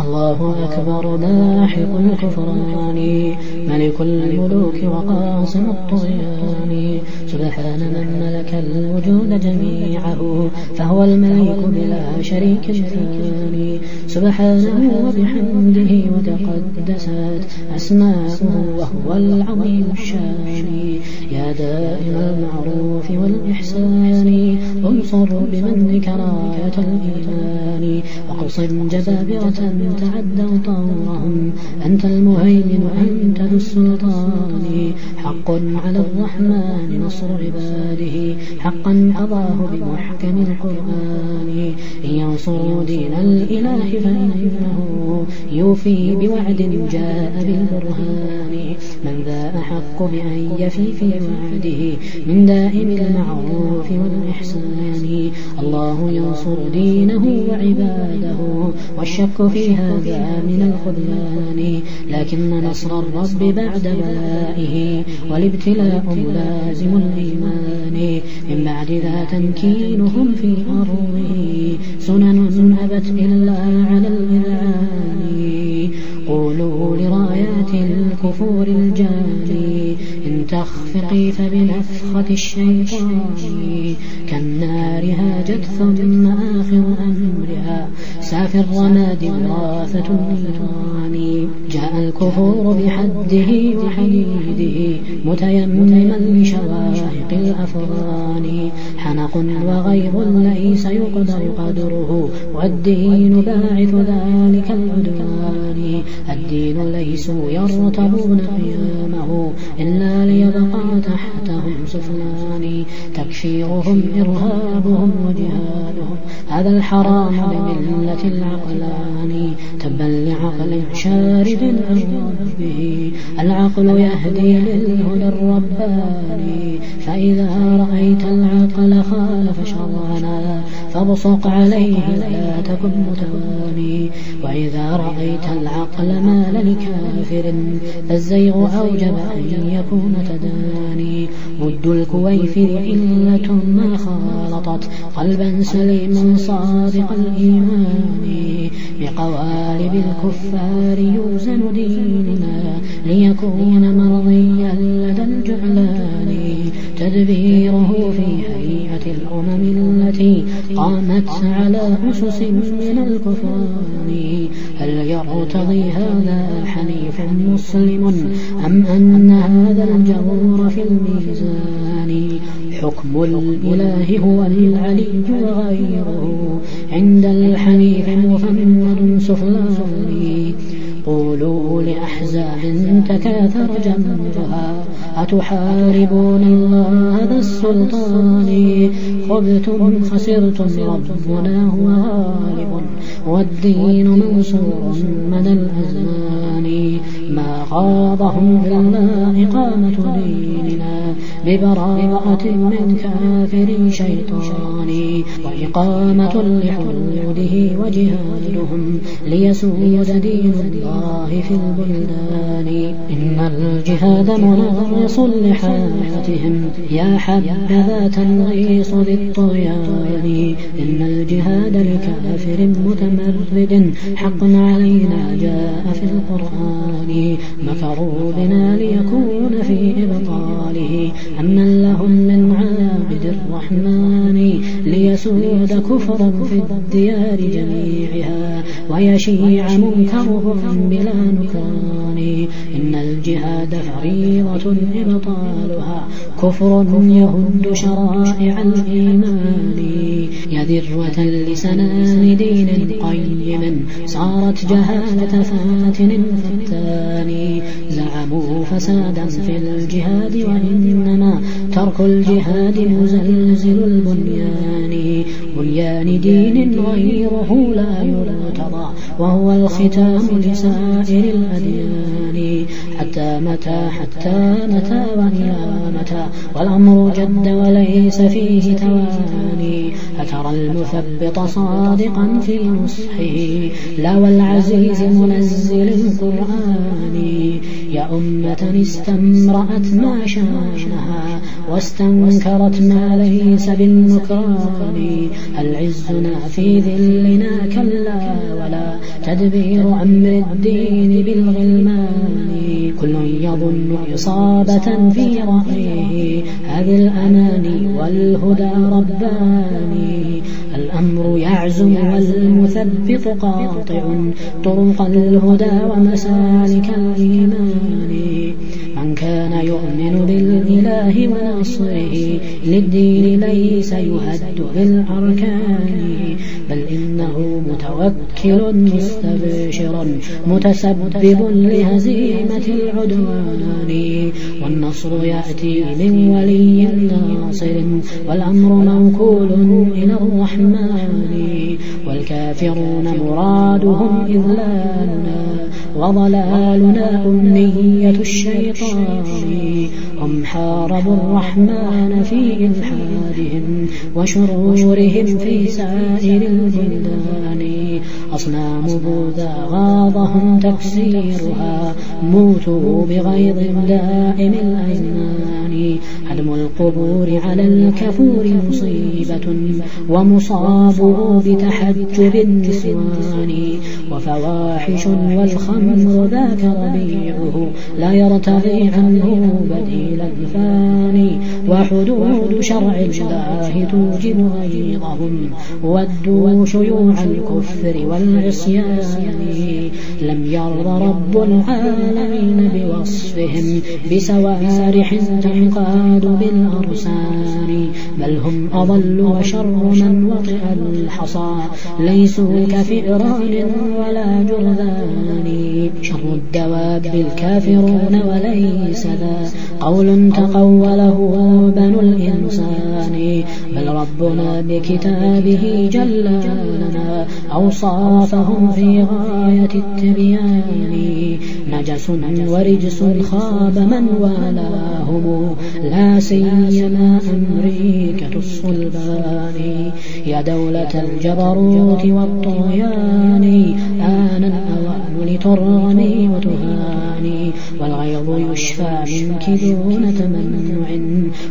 الله أكبر لاحق الكفران، ملك الملوك وقاسم الطغيان، سبحان من ملك الوجود جميعه، فهو الملك بلا شريك ثاني، سبحانه وبحمده وتقدست أسماؤه وهو العظيم الشان. يا دائم المعروف والإحسان، انصر بمنك راية الإيمان، واقصم جبابرة تعدوا طورهم، أنت المهيمن أنت ذو السلطان، حق على الرحمن نصر عباده، حقا قضاه بمحكم القرآن، إن ينصروا دين الإله فإنه يوفي بوعد جاء بالبرهان، من ذا أحق بأن يفي في وعده من دائم المعروف والإحسان. الله ينصر دينه وعباده، والشك في هذا من الخذلان، لكن نصر الرب بعد بلائه، والابتلاء ملازم الإيمان، من بعد ذا تمكينهم في أرضه، سنن أبت إلا على الإذعان. قولوا لرايات الكفور الجاني، إن تخفقي فبنفخة الشيطان، كالنار هاجت ثم آخر أمرها ساف الرماد وراثة النيران. جاء الكفور بحده وحديده، متيمما لشواهق الأفغان، حنق وغيظ ليس يقدر قدره، والدين باعث ذلك العدوان. الدين ليسوا يرتبون قيامه، إلا ليبقى تحتهم سفلان، تكفيرهم إرهابهم وجهادهم، هذا الحرام بملة العقلان. تبا لعقل شارد عن ربه، العقل يهدي للهدى الرباني، فإذا رأيت العقل خالف شرعنا فابصق عليه لا تكن متواني، وإذا رأيت العقل مال لكافر فالزيغ أوجب أن يكون تداني. مد الكويفر علة ما خالطت قلبا سليما صادق الإيمان، بقوالب الكفار يوزن ديننا ليكون مرضيا لدى الجعلان، تدبيره في هيئة الأمم التي قامت على أسس من الكفران. هل يرتضي هذا حنيف مسلم أم أن هذا الجور في الميزان؟ حكم الإله هو العلي وغيره، عند الحنيف مفند سفلان. قولوا لأحزاب تكاثر جمعها، أتحاربون الله ذا السلطان؟ خبتم خسرتم ربنا هو غالب، والدين منصور من الأزمان. ما غاضهم إلا إقامة ديننا ببراءة من كافر شيطان، وإقامة لحدوده وجهادهم ليسود دين الله في البلدان. إن الجهاد منغص لحاجتهم، يا حبذا تنغيص للطغيان. إن الجهاد لكافر متمرد حق علينا جاء في القرآن. مكروا بنا ليكون في إبطاله أمنا لهم من عابد الرحمن، ليسود كفر في الديار جميعها ويشيع منكرهم بلا نكران. إن الجهاد فريضة إبطالها كفر يهد شرائع الإيمان. يا ذروة لسنان دين قيم صارت جهالة فاتن فتان. زعموا فسادا في الجهاد وإنما ترك الجهاد مزلزل البنيان. بنيان دين غيره لا يرتضى، وهو الختام لسائر الأديان. حتى متى وإلى متى، والأمر جد وليس فيه تواني. أترى المثبط صادقا في نصحه، لا والعزيز منزل القرآن. يا أمة استمرأت ما شانها، واستنكرت ما ليس بالنكران. العزنا في ذلنا كلا ولا تدبير أمر الدين بالغلمان. كل يظن إصابة في رأيه، هذه الأماني والهدى رباني. الأمر يعزم والمثبط قاطع طرق الهدى ومسالك الإيمان. من كان يؤمن بالإله ونصره للدين ليس يهد بالأركان، بل إنه متوكل مستبشر متسبب لهزيمة العدوان. والنصر يأتي من ولي ناصر والأمر موكول إلى الرحمن. والكافرون مرادهم إضلالنا وضلالنا أمنية الشيطان. هم حاربوا الرحمن في إلحادهم وشرورهم في سائر البلدان. أصنام بوذا غاضهم تكسيرها، موتوا بغيظ دائم الأزمان. هدم القبور على الكفور مصيبة ومصابه بتحجب النسوان. وفواحش والخمر ذاك ربيعه لا يرتضي عنه بديل الفاني. وحدود شرع الله توجب غيظهم ودوا شيوع الكفر والعصيان. لم يرض رب العالمين بوصفهم بسوارح تنقاد بالأرسان، بل هم أضل وشر من وطئ الحصى، ليسوا كفئران ولا جرذان. شر الدواب الكافرون وليس ذا قول تقوله بنو الإنسان، بل ربنا بكتابه جل لنا أوصافهم في غاية التبيان. نجس ورجس خاب من والاهم، لا سيما أمريكة الصلبان. يا دولة الجبروت والطغيان، آن الأوان لترغمي وتهاني. والغيظ يشفى منك دون تمنع،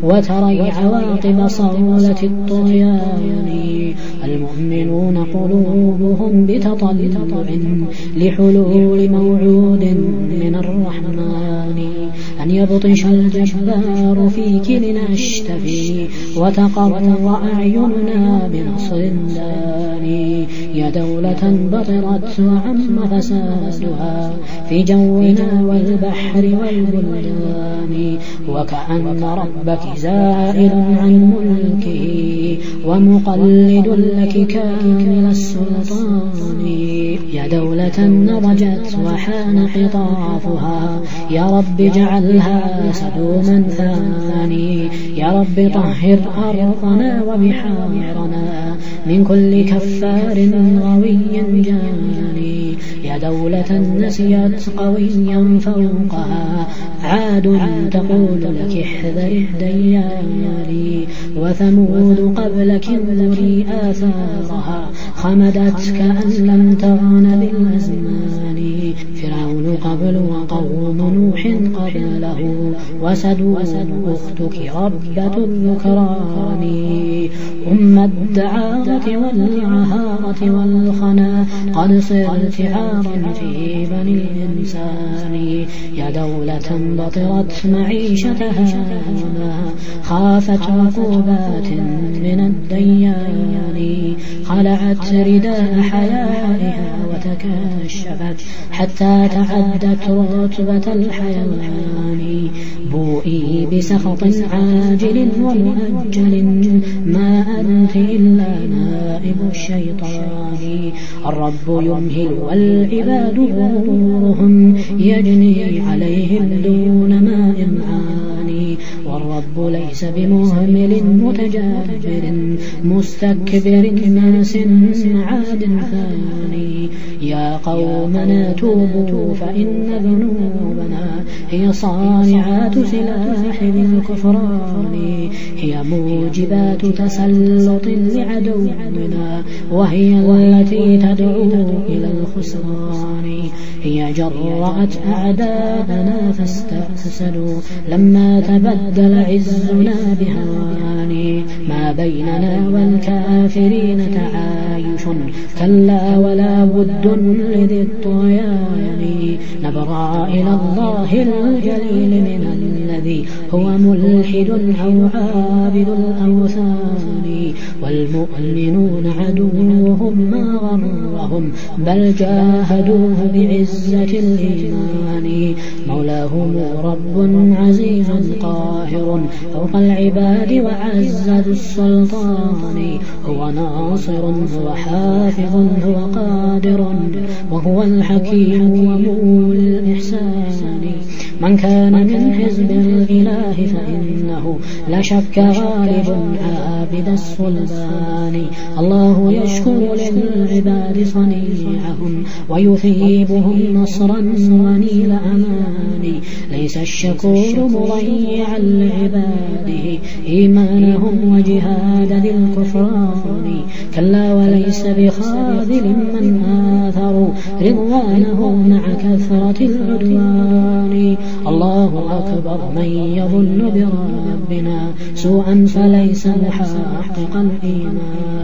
وتري عواقب صولة الطغيان. المؤمنون قلوبهم بتطلع لحلول موعود من الرحمن، أن يبطش الجبار فيك لنشتفي وتقر أعيننا بنصر داني. يا دولة بطرت وعم فسادها في جونا والبحر والبلدان، وكأن ربك زائل عن ملكه ومقلد لك كامل السلطان. يا دولة نضجت وحان حطافها، يا رب اجعلها سدوما ثاني. يا رب طهر أرضنا وبحارنا من كل كفار غوي جاني. يا دولة نسيت قويا فوقها، عاد تقول لك احذر الديان. وثمود قبلك انظري آثارها، خمدت كأن لم تغن بالأزمان. فرعون قبل وقوم نوح قبله، وسدوا أختك ربة الذكران. الدعارة والعهارة والخنا، قد صرت عارا في بني الإنسان. يا دولة بطرت معيشتها هنا، خافت عقوبات من الديان. خلعت رداء حيائها وتكشفت حتى تعدت رتبة الحيوان. بوئي بسخط عاجل ومؤجل، ما أنت إلا نائب الشيطان. الرب يمهل والعباد غرورهم، يجني عليهم دون ماء معاني. والرب ليس بمهمل متجبر مستكبر ناس معاد ثاني. يا قومنا توبوا فإن ذنوبنا هي صانعات سلاح بالكفران. هي موجبات تسلط لعدونا، وهي التي تدعو إلى الخسران. هي جرأت أعداءنا فاستأسدوا لما تبدل عزنا بهوان. ما بيننا والكافرين تعايش كلا ولا بد لذي الطغيان نبرأ إلى الله الجليل من الذي هو ملحد أو عابد الأوثان والمؤمنون عدوهم ما غرهم بل جاهدوه بعزة الإيمان مولاهم رب عزيز قاهر فوق العباد وعز ذو السلطان هو ناصر هو حافظ هو قادر وهو الحكيم ومولي الإحسان من كان من حزب الإله فإنه لا شك غالب عابد الصلبان الله يشكر للعباد صنيعهم ويثيبهم نصرا ونيل أمان ليس الشكور مضيعا لعباده إيمانهم وجهاد ذي الكفران كلا وليس بخاذل من آثروا رضوانه مع كثرة العدوان الله أكبر من يظن بربنا سوءا فليس محقق الإيمان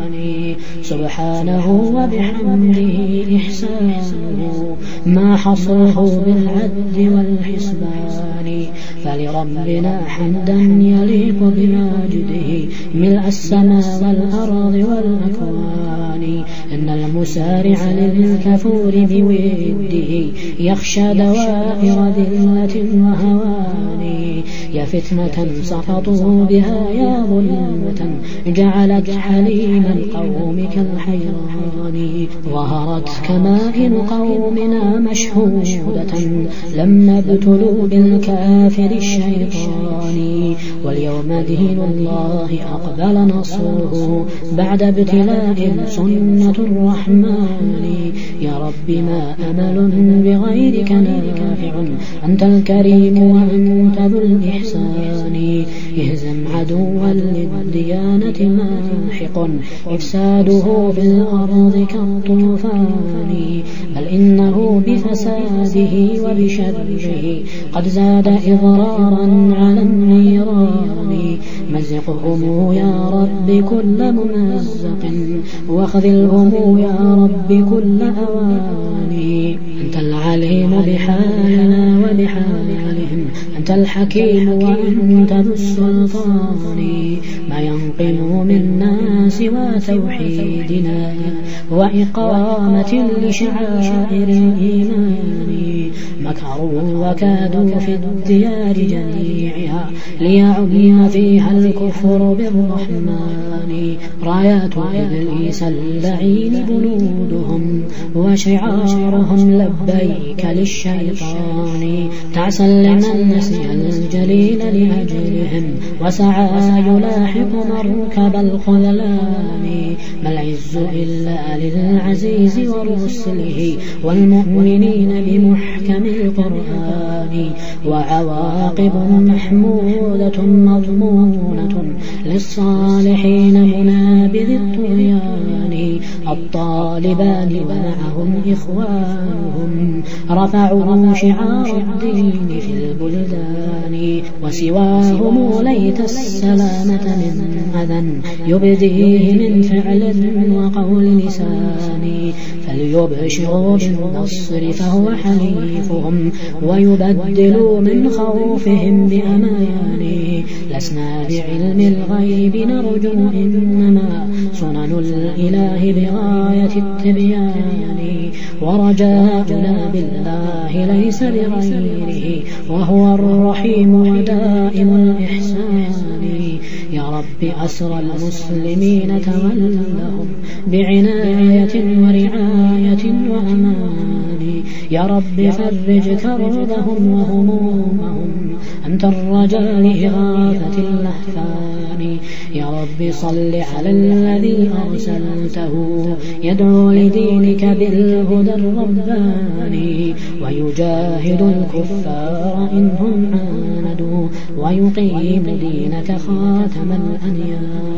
سبحانه وبحمده إحسانه ما حصره بالعد والحسبان فلربنا حمدا يليق بماجده ملء السماء والأرض والأكوان إن المسارع للكفور بوده يخشى دوائر ذلة وهوان يا فتنة سقطوا بها يا ظلمة جعلت حليم القوم كالحيران ظهرت كمائن قومنا مشهودة لما ابتلوا بالكافر الشيطان واليوم دين الله أقبل نصره بعد ابتلاء سنة الرحمن يا رب ما أمل بغيرك نافع أنت الكريم وأنت ذو الإحسان اهزم عدوا للديانة ماحق إفساده في الأرض كالطوفان بل إنه بفساده وبشره قد زاد إضرارا على النيران مزقهم يا رب كل ممزق واخذلهم يا رب كل أواني أنت العليم بحالنا وبحالهم أنت الحكيم وأنت ذو السلطان ما ينقم منا سوى توحيدنا وإقامة لشعائر الإيمان مكروا وكادوا في الديار جميعها ليعم فيها الكفر بالرحمن رايات إبليس اللعين بنودهم وشعارهم لبيك للشيطان تعسا لمن نسي الجليل لأجلهم وسعى يلاحق مركب الخذلان ما العز إلا للعزيز ورسله والمؤمنين بمحكم القرآن وعواقب محمودة مضمونة للصالحين منابذ الطغيان الطالبان ومعهم إخوانهم رفعوا شعار الدين في البلدان وسواهم ليت السلامة من أذى يبديه من فعل وقول لسان فليبشروا بالنصر فهو حليفهم ويبدلوا من خوفهم بأمان لسنا بعلم الغيب نرجو إنما سنن الإله بغاية التبيان ورجاؤنا بالله ليس بغيره وهو الرحيم ودائم الإحسان يا رب أسر المسلمين تولهم بعناية ورعاية وأمان يا رب فرج كربهم وهمومهم أنت الرجاء لإغاثة اللهفان يا رب صل على الذي أرسلته يدعو لدينك بالهدى الرباني ويجاهد الكفار إنهم عاندوا ويقيم دينك خاتم الأديان